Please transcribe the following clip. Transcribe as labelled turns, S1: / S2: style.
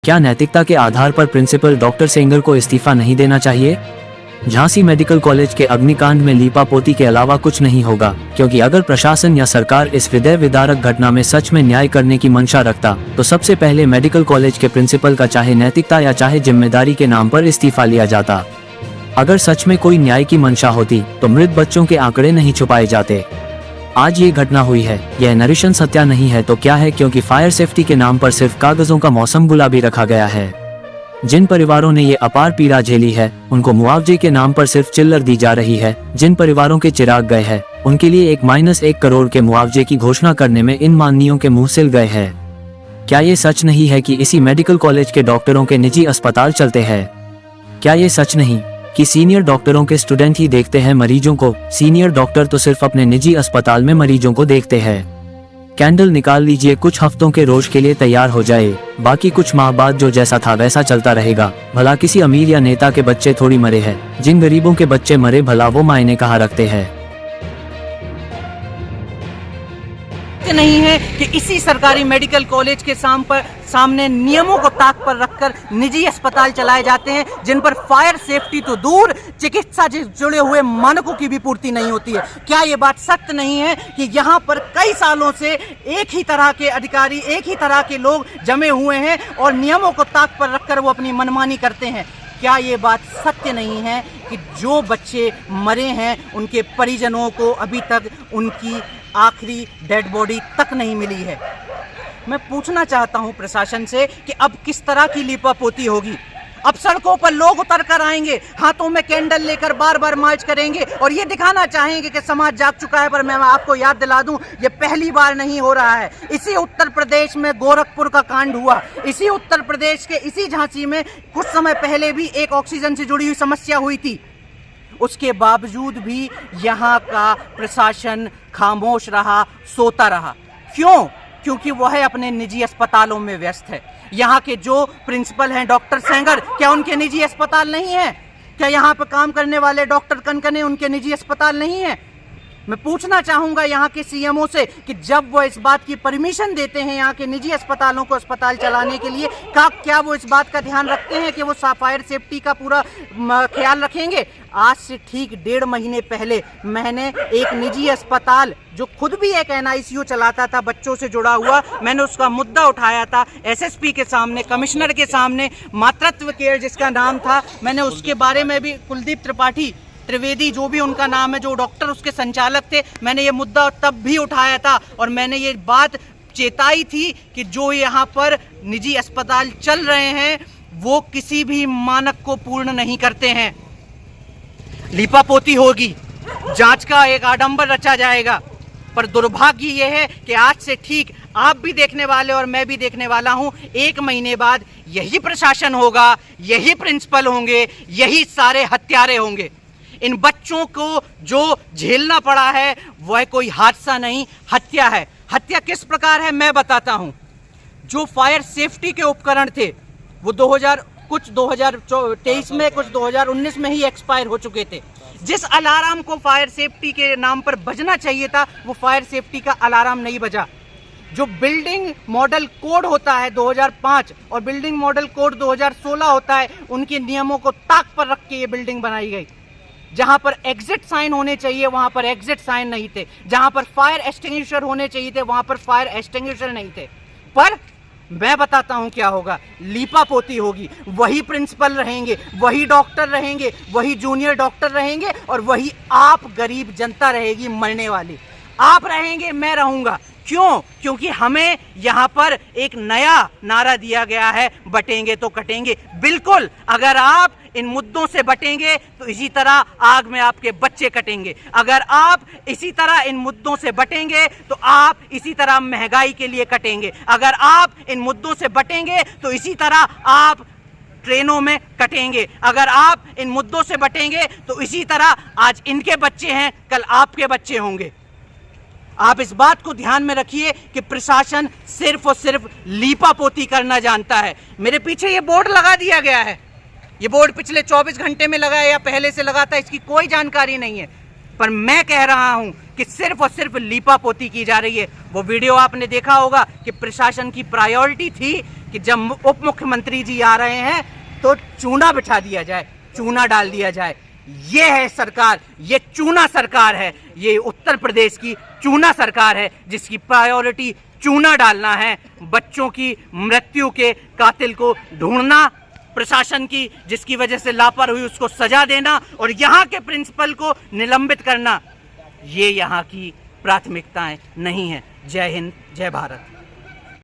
S1: क्या नैतिकता के आधार पर प्रिंसिपल डॉक्टर सेंगर को इस्तीफा नहीं देना चाहिए? झांसी मेडिकल कॉलेज के अग्निकांड में लीपापोती के अलावा कुछ नहीं होगा, क्योंकि अगर प्रशासन या सरकार इस हृदय विदारक घटना में सच में न्याय करने की मंशा रखता तो सबसे पहले मेडिकल कॉलेज के प्रिंसिपल का चाहे नैतिकता या चाहे जिम्मेदारी के नाम पर इस्तीफा लिया जाता। अगर सच में कोई न्याय की मंशा होती तो मृत बच्चों के आंकड़े नहीं छुपाए जाते। आज ये घटना हुई है, यह नृशंस हत्या नहीं है तो क्या है, क्योंकि फायर सेफ्टी के नाम पर सिर्फ कागजों का मौसम गुलाबी रखा गया है। जिन परिवारों ने ये अपार पीड़ा झेली है उनको मुआवजे के नाम पर सिर्फ चिल्लर दी जा रही है। जिन परिवारों के चिराग गए हैं उनके लिए 1-1 करोड़ के मुआवजे की घोषणा करने में इन माननीयों के मुंह सिल गए हैं। क्या ये सच नहीं है कि इसी मेडिकल कॉलेज के डॉक्टरों के निजी अस्पताल चलते हैं? क्या ये सच नहीं कि सीनियर डॉक्टरों के स्टूडेंट ही देखते हैं मरीजों को? सीनियर डॉक्टर तो सिर्फ अपने निजी अस्पताल में मरीजों को देखते हैं। कैंडल निकाल लीजिए, कुछ हफ्तों के रोज के लिए तैयार हो जाए, बाकी कुछ माह बाद जो जैसा था वैसा चलता रहेगा। भला किसी अमीर या नेता के बच्चे थोड़ी मरे हैं, जिन गरीबों के बच्चे मरे भला वो मायने कहाँ रखते हैं?
S2: नहीं है कि इसी सरकारी मेडिकल कॉलेज के सामने नियमों को ताक पर रखकर निजी अस्पताल चलाए जाते हैं, जिन पर फायर सेफ्टी तो दूर चिकित्सा से जुड़े हुए मानकों की भी पूर्ति नहीं होती है। क्या ये बात सत्य नहीं है कि यहाँ पर कई सालों से एक ही तरह के अधिकारी, एक ही तरह के लोग जमे हुए हैं और नियमों को ताक पर रखकर वो अपनी मनमानी करते हैं? क्या ये बात सत्य नहीं है कि जो बच्चे मरे हैं उनके परिजनों को अभी तक उनकी आखिरी डेड बॉडी तक नहीं मिली है? मैं पूछना चाहता हूं प्रशासन से कि अब किस तरह की लीपापोती होगी? अब सड़कों पर लोग उतर कर आएंगे, हाथों में कैंडल लेकर बार बार मार्च करेंगे और ये दिखाना चाहेंगे कि समाज जाग चुका है। पर मैं आपको याद दिला दूं, ये पहली बार नहीं हो रहा है। इसी उत्तर प्रदेश में गोरखपुर का कांड हुआ, इसी उत्तर प्रदेश के इसी झांसी में कुछ समय पहले भी एक ऑक्सीजन से जुड़ी हुई समस्या हुई थी। उसके बावजूद भी यहाँ का प्रशासन खामोश रहा, सोता रहा। क्यों? क्योंकि वह अपने निजी अस्पतालों में व्यस्त है। यहाँ के जो प्रिंसिपल हैं डॉक्टर सेंगर, क्या उनके निजी अस्पताल नहीं है? क्या यहाँ पर काम करने वाले डॉक्टर कनकने उनके निजी अस्पताल नहीं है? मैं पूछना चाहूंगा यहाँ के सीएमओ से कि जब वो इस बात की परमिशन देते हैं यहाँ के निजी अस्पतालों को अस्पताल चलाने के लिए, क्या वो इस बात का ध्यान रखते हैं कि वो फायर सेफ्टी का पूरा ख्याल रखेंगे? आज से ठीक 1.5 महीने पहले मैंने एक निजी अस्पताल जो खुद भी एक NICU चलाता था बच्चों से जुड़ा हुआ, मैंने उसका मुद्दा उठाया था SSP के सामने, कमिश्नर के सामने। मातृत्व केयर जिसका नाम था, मैंने उसके बारे में भी, कुलदीप त्रिवेदी जो भी उनका नाम है, जो डॉक्टर उसके संचालक थे, मैंने ये मुद्दा तब भी उठाया था और मैंने ये बात चेताई थी कि जो यहाँ पर निजी अस्पताल चल रहे हैं वो किसी भी मानक को पूर्ण नहीं करते हैं। लीपापोती होगी, जांच का एक आडंबर रचा जाएगा, पर दुर्भाग्य ये है कि आज से ठीक आप भी देखने वाले और मैं भी देखने वाला हूं, 1 महीने बाद यही प्रशासन होगा, यही प्रिंसिपल होंगे, यही सारे हत्यारे होंगे। इन बच्चों को जो झेलना पड़ा है वह कोई हादसा नहीं, हत्या है। हत्या किस प्रकार है मैं बताता हूं। जो फायर सेफ्टी के उपकरण थे वो 2023 में, कुछ 2019 में ही एक्सपायर हो चुके थे। जिस अलार्म को फायर सेफ्टी के नाम पर बजना चाहिए था वो फायर सेफ्टी का अलार्म नहीं बजा। जो बिल्डिंग मॉडल कोड होता है 2005 और बिल्डिंग मॉडल कोड 2016 होता है, उनके नियमों को ताक पर रख के ये बिल्डिंग बनाई गई। जहां पर एग्जिट साइन होने चाहिए वहां पर एग्जिट साइन नहीं थे, जहां पर फायर एक्सटिंग्विशर होने चाहिए थे वहां पर फायर एक्सटिंग्विशर नहीं थे। पर मैं बताता हूं क्या होगा, लीपापोती होगी। वही प्रिंसिपल रहेंगे, वही डॉक्टर रहेंगे, वही जूनियर डॉक्टर रहेंगे और वही आप गरीब जनता रहेगी मरने वाली। आप रहेंगे, मैं रहूंगा। क्यों? क्योंकि हमें यहाँ पर एक नया नारा दिया गया है, बटेंगे तो कटेंगे। बिल्कुल, अगर आप इन मुद्दों से बटेंगे तो इसी तरह आग में आपके बच्चे कटेंगे। अगर आप इसी तरह इन मुद्दों से बटेंगे तो आप इसी तरह महंगाई के लिए कटेंगे। अगर आप इन मुद्दों से बटेंगे तो इसी तरह आप ट्रेनों में कटेंगे। अगर आप इन मुद्दों से बटेंगे तो इसी तरह आज इनके बच्चे हैं, कल आपके बच्चे होंगे। आप इस बात को ध्यान में रखिए कि प्रशासन सिर्फ और सिर्फ लीपापोती करना जानता है। मेरे पीछे ये बोर्ड लगा दिया गया है, ये बोर्ड पिछले 24 घंटे में लगा है या पहले से लगा था, इसकी कोई जानकारी नहीं है। पर मैं कह रहा हूं कि सिर्फ और सिर्फ लीपापोती की जा रही है। वो वीडियो आपने देखा होगा कि प्रशासन की प्रायोरिटी थी कि जब उप मुख्यमंत्री जी आ रहे हैं तो चूना बिठा दिया जाए, चूना डाल दिया जाए। ये है सरकार, ये चूना सरकार है, ये उत्तर प्रदेश की चूना सरकार है जिसकी प्रायोरिटी चूना डालना है, बच्चों की मृत्यु के कातिल को ढूंढना, प्रशासन की जिसकी वजह से लापरवाही उसको सजा देना और यहाँ के प्रिंसिपल को निलंबित करना। ये यहाँ की प्राथमिकताएं नहीं है। जय हिंद, जय भारत।